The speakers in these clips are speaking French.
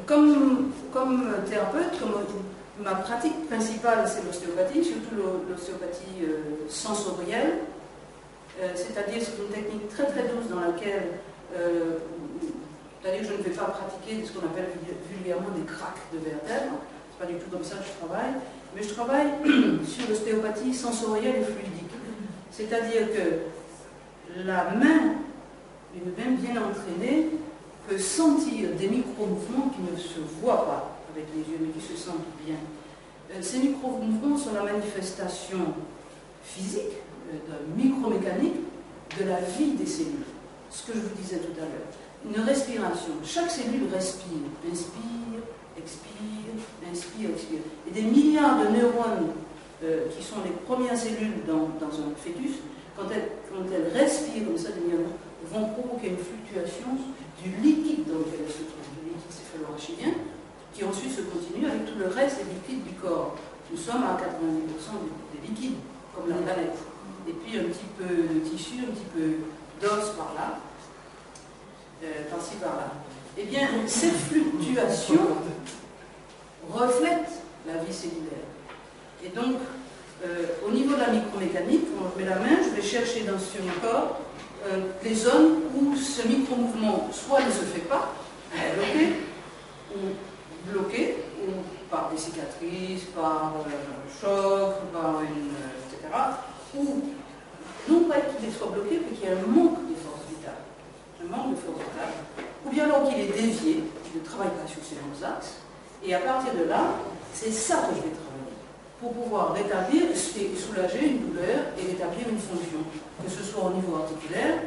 Comme thérapeute, ma pratique principale, c'est l'ostéopathie, surtout l'ostéopathie sensorielle. C'est-à-dire c'est une technique très très douce dans laquelle c'est-à-dire que je ne vais pas pratiquer ce qu'on appelle vulgairement des craques de vertèbres. C'est pas du tout comme ça que je travaille, mais je travaille sur l'ostéopathie sensorielle et fluidique. C'est-à-dire que la main, une main bien entraînée, peut sentir des micro-mouvements qui ne se voient pas avec les yeux, mais qui se sentent bien. Ces micro-mouvements sont la manifestation physique, micromécanique, de la vie des cellules. Ce que je vous disais tout à l'heure. Une respiration. Chaque cellule respire. Inspire, expire, inspire, expire. Et des milliards de neurones qui sont les premières cellules dans un fœtus, quand elles respirent comme ça, vont provoquer une fluctuation du liquide dans lequel elles se trouvent, du liquide céphalorachidien, qui ensuite se continue avec tout le reste des liquides du corps. Nous sommes à 90% des liquides, comme la planète. Et puis un petit peu de tissu, un petit peu d'os par là, par-ci par-là. Eh bien, cette fluctuation reflète la vie cellulaire. Et donc, au niveau de la micromécanique, quand je mets la main, je vais chercher sur le corps les zones où ce micro-mouvement soit ne se fait pas, bloqué, ou par des cicatrices, par un choc, par etc. Ou non pas qu'il soit bloqué, mais qu'il y ait un manque de force vitale. Un manque de force vitale. Ou bien alors qu'il est dévié, qu'il ne travaille pas sur ces bons axes. Et à partir de là, c'est ça que je vais travailler. Pour pouvoir rétablir et soulager une douleur et rétablir une fonction. Que ce soit au niveau articulaire,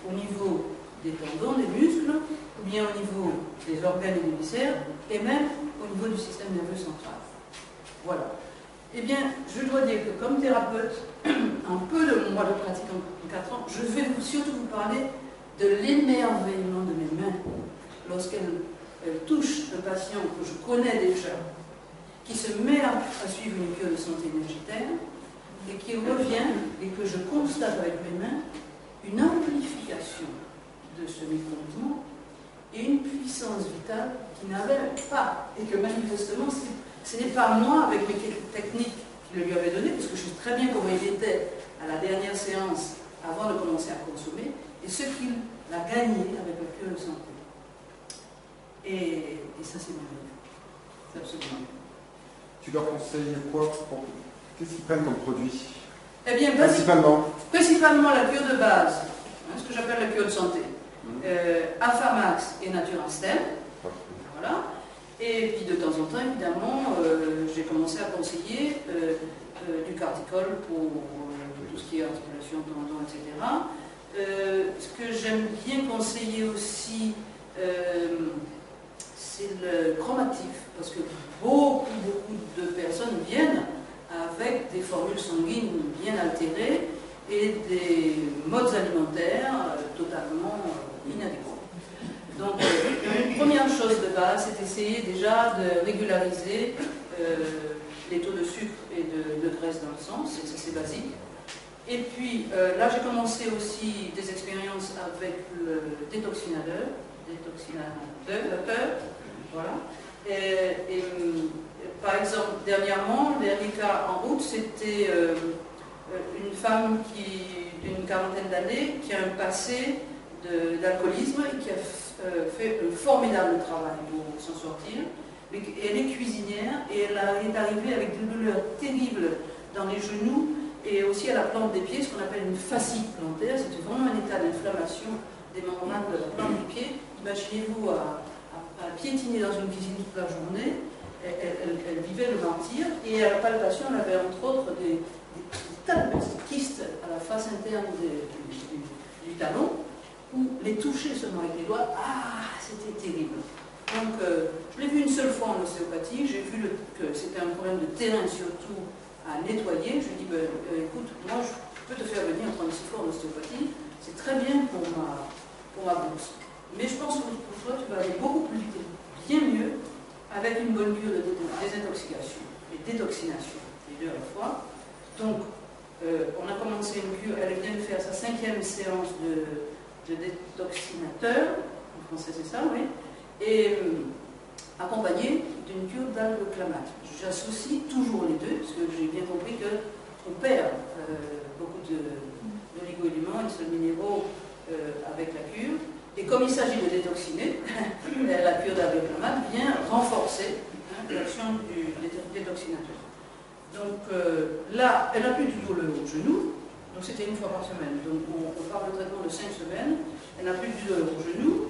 au niveau des tendons, des muscles, ou bien au niveau des organes et des viscères, et même au niveau du système nerveux central. Voilà. Eh bien, je dois dire que comme thérapeute, un peu de mon mois de pratique en 4 ans, je vais surtout vous parler de l'émerveillement de mes mains lorsqu'elles touchent le patient que je connais déjà, qui se met à suivre une cure de santé énergétaire et qui revient et que je constate avec mes mains une amplification de ce micro-mouvement et une puissance vitale qui n'avait pas, et que manifestement ce n'est pas moi avec mes techniques qui le lui avait donné, parce que je sais très bien comment il était à la dernière séance avant de commencer à consommer, et ce qu'il a gagné avec la cure de santé. Et ça c'est merveilleux. C'est absolument merveilleux. Tu leur conseilles quoi? Qu'est-ce qu'ils prennent comme produit? Eh bien, principalement la cure de base, ce que j'appelle la cure de santé. Affamax et Naturanstem. Voilà. Et puis de temps en temps, évidemment, j'ai commencé à conseiller du Carticol pour tout ce qui est articulation, tendons, etc. Ce que j'aime bien conseiller aussi, c'est le chromatif, parce que beaucoup de personnes viennent avec des formules sanguines bien altérées et des modes alimentaires totalement inadéquats. Donc, une première chose de base, c'est d'essayer déjà de régulariser les taux de sucre et de graisse dans le sang, ça c'est basique. Et puis, là j'ai commencé aussi des expériences avec le détoxinateur, voilà. Et par exemple, dernièrement, le dernier cas en route, c'était une femme d'une quarantaine d'années qui a un passé d'alcoolisme et qui a fait un formidable travail pour s'en sortir. Elle est cuisinière et elle est arrivée avec des douleurs terribles dans les genoux et aussi à la plante des pieds, ce qu'on appelle une fascite plantaire. C'était vraiment un état d'inflammation des membranes de la plante du pied. Imaginez-vous à piétiner dans une cuisine toute la journée. Elle vivait le martyre et à la palpation, elle avait entre autres des tas de petites kystes à la face interne du talon où les toucher seulement avec les doigts, c'était terrible. Donc, je l'ai vu une seule fois en ostéopathie, j'ai vu que c'était un problème de terrain surtout à nettoyer. Je lui ai dit, écoute, moi je peux te faire venir 36 fois en ostéopathie, c'est très bien pour ma bourse. Mais je pense que pour toi, tu vas aller beaucoup plus vite, bien mieux, avec une bonne cure de désintoxication et détoxination, les deux à la fois. Donc, on a commencé une cure, elle vient de faire sa 5e séance de détoxinateur, en français c'est ça, oui. Et accompagné d'une cure d'algoclamate. J'associe toujours les deux, parce que j'ai bien compris qu'on perd beaucoup d'oligo-éléments et de sels minéraux avec la cure. Et comme il s'agit de détoxiner, la cure d'algoclamate vient renforcer l'action du détoxinateur. Donc là, elle n'a plus du douleur au genou, donc c'était une fois par semaine. Donc on parle de traitement de 5 semaines, elle n'a plus du douleur au genou.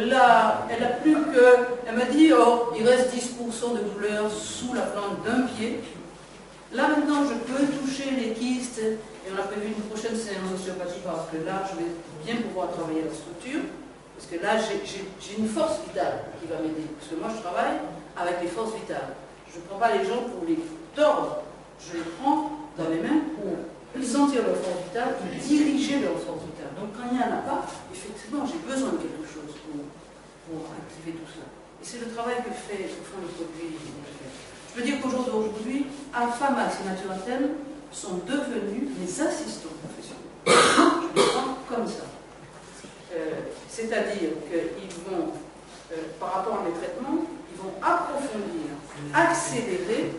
Là, elle n'a plus que. Elle m'a dit, oh, il reste 10% de douleur sous la plante d'un pied. Là maintenant, je peux toucher les kystes, et on a prévu une prochaine séance d'ostéopathie parce que là, je vais bien pouvoir travailler la structure, parce que là, j'ai une force vitale qui va m'aider. Parce que moi, je travaille avec les forces vitales. Je ne prends pas les gens pour les tordre, je les prends dans les mains pour sentir leur force vitale, pour diriger leur force vitale. Donc quand il n'y en a pas, effectivement, j'ai besoin de quelque chose pour activer tout ça. Et c'est le travail que font les produits. Je peux dire qu'aujourd'hui, Alpha Max et Naturathème sont devenus mes assistants professionnels. Je les prends comme ça. C'est-à-dire qu'ils vont, par rapport à mes traitements, ils vont approfondir, accélérer